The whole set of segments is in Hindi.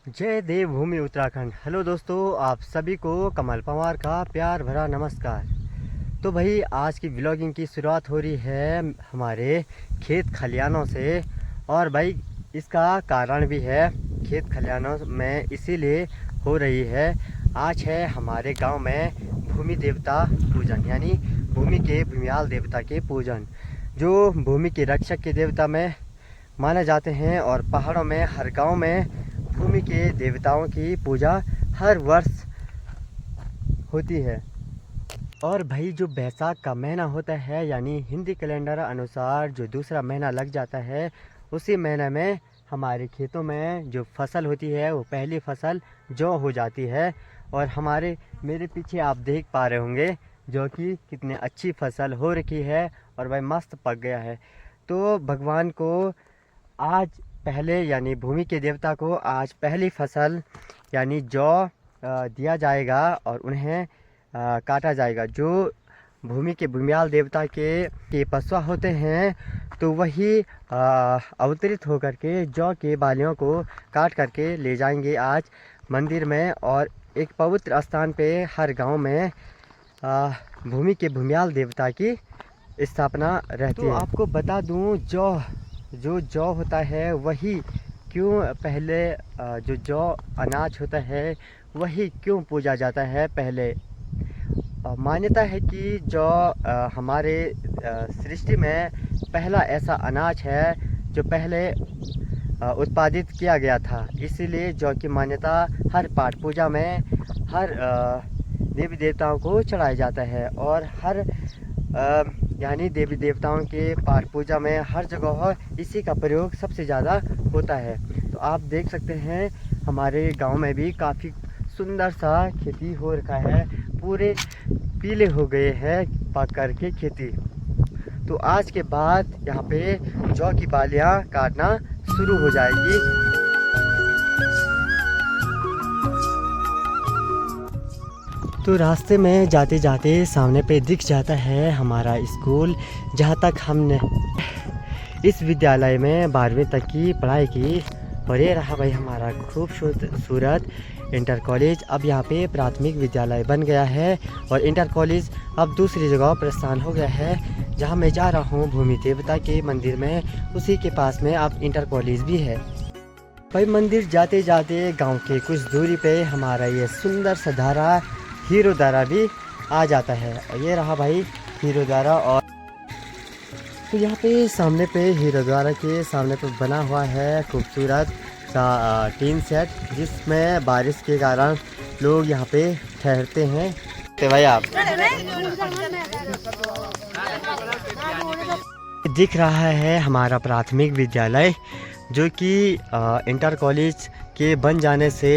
जय देवभूमि उत्तराखंड। हेलो दोस्तों, आप सभी को कमल पंवार का प्यार भरा नमस्कार। तो भाई आज की व्लॉगिंग की शुरुआत हो रही है हमारे खेत खलियानों से। और भाई इसका कारण भी है खेत खलियानों में इसीलिए हो रही है। आज है हमारे गांव में भूमि देवता पूजन, यानी भूमि के भूमियाल देवता के पूजन, जो भूमि के रक्षक के देवता में माने जाते हैं। और पहाड़ों में हर गांव में भूमि के देवताओं की पूजा हर वर्ष होती है। और भाई जो बैसाख का महीना होता है, यानी हिंदी कैलेंडर अनुसार जो दूसरा महीना लग जाता है, उसी महीने में हमारे खेतों में जो फसल होती है वो पहली फसल जौ हो जाती है। और मेरे पीछे आप देख पा रहे होंगे जो कि कितनी अच्छी फसल हो रखी है और भाई मस्त पक गया है। तो भगवान को आज पहले, यानी भूमि के देवता को आज पहली फसल यानी जौ दिया जाएगा और उन्हें काटा जाएगा। जो भूमि के भूमियाल देवता के पशु होते हैं, तो वही अवतरित होकर के जौ के बालियों को काट करके ले जाएंगे आज मंदिर में। और एक पवित्र स्थान पे हर गांव में भूमि के भूमियाल देवता की स्थापना रहती है। तो आपको बता दूं, जो जौ होता है वही क्यों पहले, जो जौ अनाज होता है वही क्यों पूजा जाता है पहले। मान्यता है कि जौ हमारे सृष्टि में पहला ऐसा अनाज है जो पहले उत्पादित किया गया था। इसीलिए जौ की मान्यता हर पाठ पूजा में हर देवी देवताओं को चढ़ाया जाता है। और हर यानी देवी देवताओं के पाठ पूजा में हर जगह इसी का प्रयोग सबसे ज़्यादा होता है। तो आप देख सकते हैं हमारे गांव में भी काफ़ी सुंदर सा खेती हो रखा है, पूरे पीले हो गए हैं पक कर के खेती। तो आज के बाद यहाँ पे जौ की बालियाँ काटना शुरू हो जाएगी। तो रास्ते में जाते जाते सामने पे दिख जाता है हमारा स्कूल, जहाँ तक हमने इस विद्यालय में 12वीं तक की पढ़ाई की। और ये रहा भाई हमारा खूबसूरत इंटर कॉलेज। अब यहाँ पे प्राथमिक विद्यालय बन गया है और इंटर कॉलेज अब दूसरी जगह प्रस्थान हो गया है। जहाँ मैं जा रहा हूँ भूमि देवता के मंदिर में, उसी के पास में अब इंटर कॉलेज भी है। भाई मंदिर जाते जाते गाँव के कुछ दूरी पे हमारा ये सुंदर सा धारा हीरो धारा भी आ जाता है। और ये रहा भाई हीरो धारा। और तो यहाँ पे सामने पे हीरो धारा के सामने पे बना हुआ है खूबसूरत सा टीन सेट, जिसमें बारिश के कारण लोग यहाँ पे ठहरते हैं। तो भाई आप दिख रहा है हमारा प्राथमिक विद्यालय, जो कि इंटर कॉलेज के बन जाने से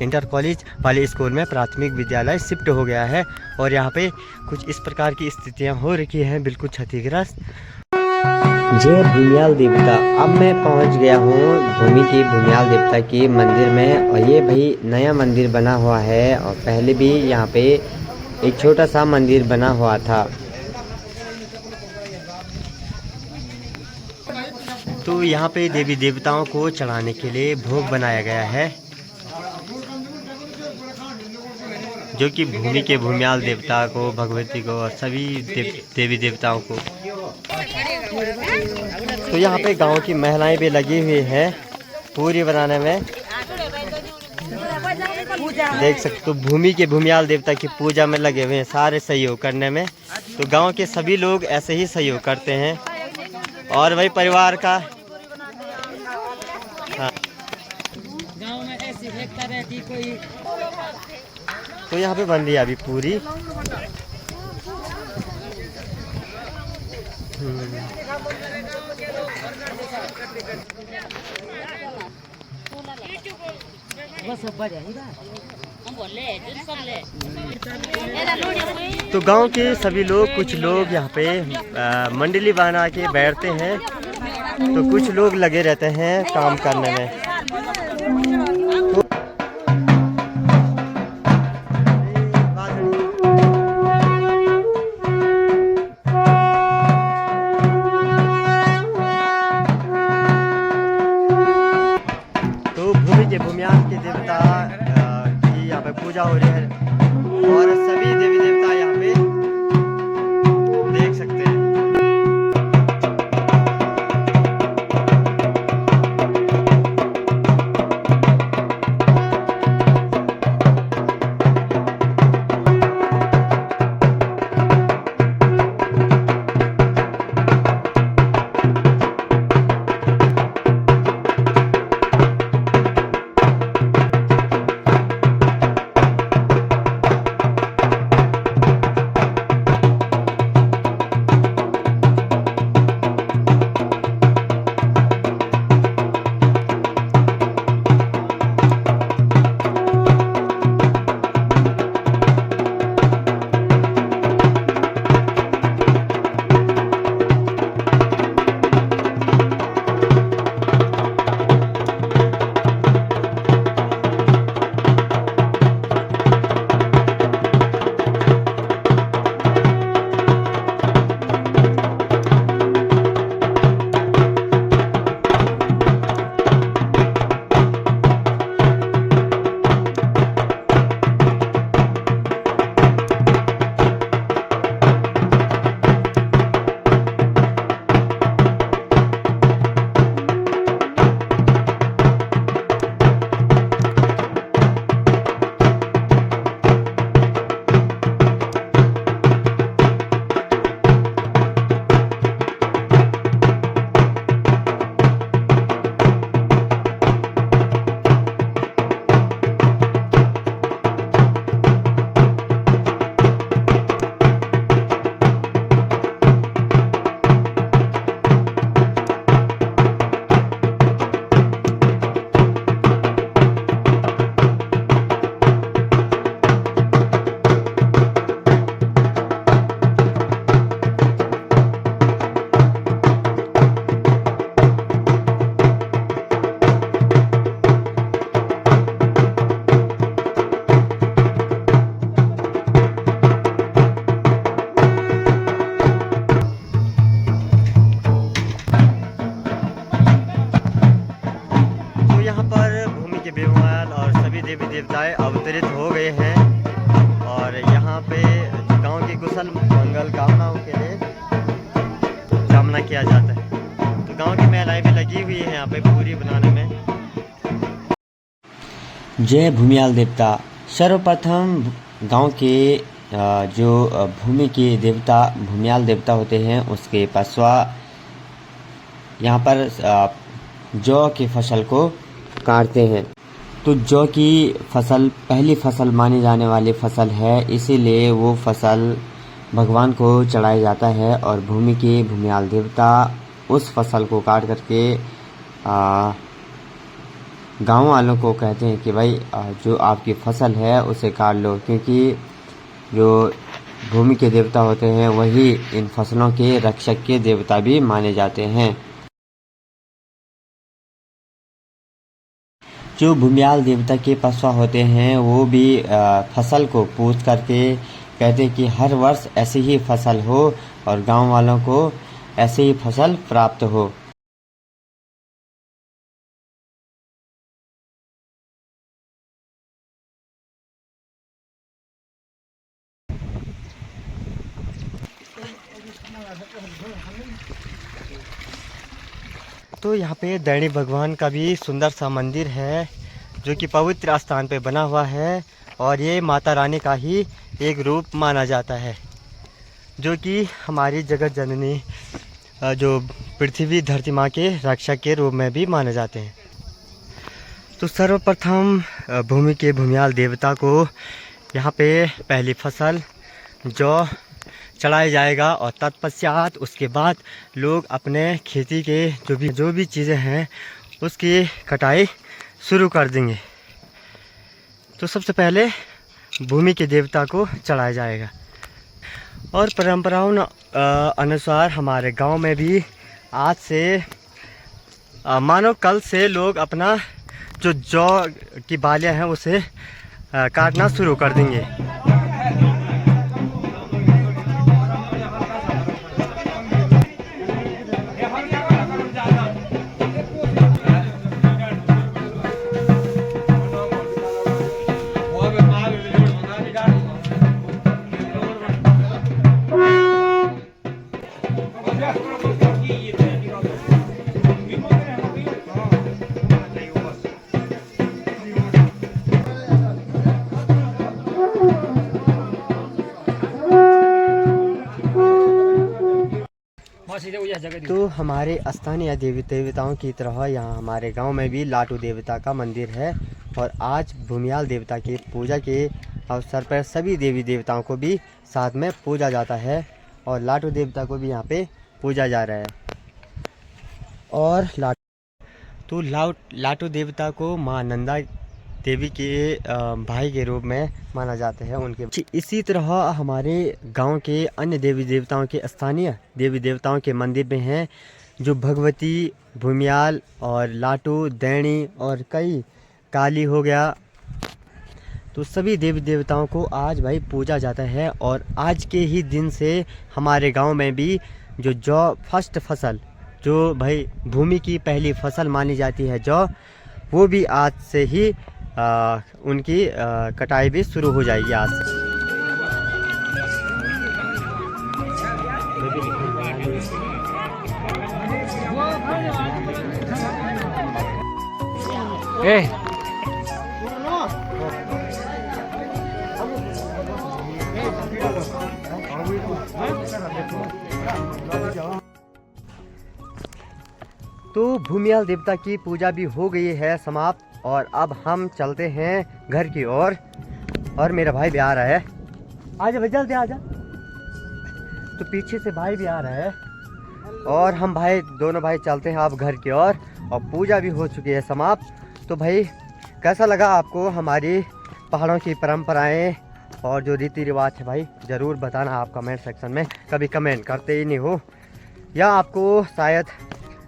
इंटर कॉलेज वाले स्कूल में प्राथमिक विद्यालय शिफ्ट हो गया है। और यहाँ पे कुछ इस प्रकार की स्थितियाँ हो रखी हैं, बिल्कुल क्षतिग्रस्त। जय भूमियाल देवता। अब मैं पहुँच गया हूँ भूमि की भूमियाल देवता के मंदिर में। और ये भाई नया मंदिर बना हुआ है, और पहले भी यहाँ पे एक छोटा सा मंदिर बना हुआ था। तो यहाँ पे देवी देवताओं को चढ़ाने के लिए भोग बनाया गया है, जो कि भूमि के भूमियाल देवता को, भगवती को और सभी देवी देवताओं को। तो यहाँ पे गांव की महिलाएं भी लगी हुई हैं पूरी बनाने में। देख सकते हो भूमि के भूमियाल देवता की पूजा में लगे हुए हैं सारे सहयोग करने में। तो गांव के सभी लोग ऐसे ही सहयोग करते हैं। और भाई परिवार का गांव में ऐसी एकता रहती कोई। तो यहाँ पे बन रही है अभी पूरी। बस बढ़िया ही बात हम बोले जो सब ले तो गांव के सभी लोग, कुछ लोग यहाँ पे मंडली बना के बैठते हैं, तो कुछ लोग लगे रहते हैं काम करने में। तो भूमि के भूमियाल के देवता की यहाँ पे पूजा हो रही है और सभी देवी देवता यहाँ पे देख सकते हैं। देवी देवताएं अवतरित हो गए हैं और यहाँ पे गांव की कुशल मंगल कामनाओं के लिए कामना किया जाता है। तो गांव की महिलाएं भी लगी हुई है यहाँ पे पूरी बनाने में। जय भूमियाल देवता। सर्वप्रथम गांव के जो भूमि के देवता भूमियाल देवता होते हैं उसके पश्चात यहाँ पर जौ की फसल को काटते हैं। तो जौ की फसल पहली फसल मानी जाने वाली फसल है, इसीलिए वो फसल भगवान को चढ़ाया जाता है और भूमि के भूमियाल देवता उस फसल को काट करके गांव वालों को कहते हैं कि भाई जो आपकी फसल है उसे काट लो, क्योंकि जो भूमि के देवता होते हैं वही इन फसलों के रक्षक के देवता भी माने जाते हैं। जो भूमियाल देवता के पशु होते हैं वो भी फसल को पूछ करके कहते हैं कि हर वर्ष ऐसी ही फसल हो और गांव वालों को ऐसे ही फसल प्राप्त हो। तो यहाँ पे दैनी भगवान का भी सुंदर सा मंदिर है जो कि पवित्र स्थान पे बना हुआ है और ये माता रानी का ही एक रूप माना जाता है, जो कि हमारी जगत जननी जो पृथ्वी धरती माँ के रक्षक के रूप में भी माने जाते हैं। तो सर्वप्रथम भूमि के भूमियाल देवता को यहाँ पे पहली फसल जौ चढ़ाया जाएगा और तत्पश्चात उसके बाद लोग अपने खेती के जो भी चीज़ें हैं उसकी कटाई शुरू कर देंगे। तो सबसे पहले भूमि के देवता को चढ़ाया जाएगा। और परंपराओं अनुसार हमारे गांव में भी आज से मानो कल से लोग अपना जो जौ की बालियां हैं उसे काटना शुरू कर देंगे। तो हमारे स्थानीय देवी देवताओं की तरह यहाँ हमारे गांव में भी लाटू देवता का मंदिर है और आज भूमियाल देवता की पूजा के अवसर पर सभी देवी देवताओं को भी साथ में पूजा जाता है और लाटू देवता को भी यहाँ पे पूजा जा रहा है। और लाटू देवता को माँ नंदा देवी के भाई के रूप में माना जाता है उनके। इसी तरह हमारे गांव के अन्य देवी देवताओं के स्थानीय देवी देवताओं के मंदिर में हैं जो भगवती, भूमियाल और लाटू, दैणी और कई काली हो गया। तो सभी देवी देवताओं को आज भाई पूजा जाता है और आज के ही दिन से हमारे गांव में भी जो जौ फर्स्ट फसल जो भाई भूमि की पहली फसल मानी जाती है जौ, वो भी आज से ही उनकी कटाई भी शुरू हो जाएगी आज से। तो भूमियाल देवता की पूजा भी हो गई है समाप्त और अब हम चलते हैं घर की ओर। और मेरा भाई भी आ रहा है, आजा भाई जल्दी आजा। तो पीछे से भाई भी आ रहा है और हम दोनों भाई चलते हैं अब घर की ओर और पूजा भी हो चुकी है समाप्त। तो भाई कैसा लगा आपको हमारी पहाड़ों की परंपराएं और जो रीति रिवाज है भाई ज़रूर बताना आप कमेंट सेक्शन में। कभी कमेंट करते ही नहीं हो या आपको शायद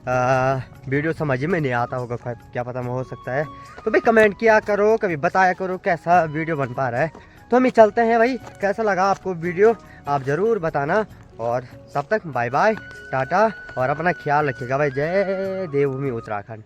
वीडियो समझ में नहीं आता होगा, क्या पता हो सकता है। तो भाई कमेंट किया करो, कभी बताया करो कैसा वीडियो बन पा रहा है। तो हम ही चलते हैं भाई, कैसा लगा आपको वीडियो आप ज़रूर बताना और तब तक बाय बाय टाटा और अपना ख्याल रखिएगा भाई। जय देवभूमि उत्तराखंड।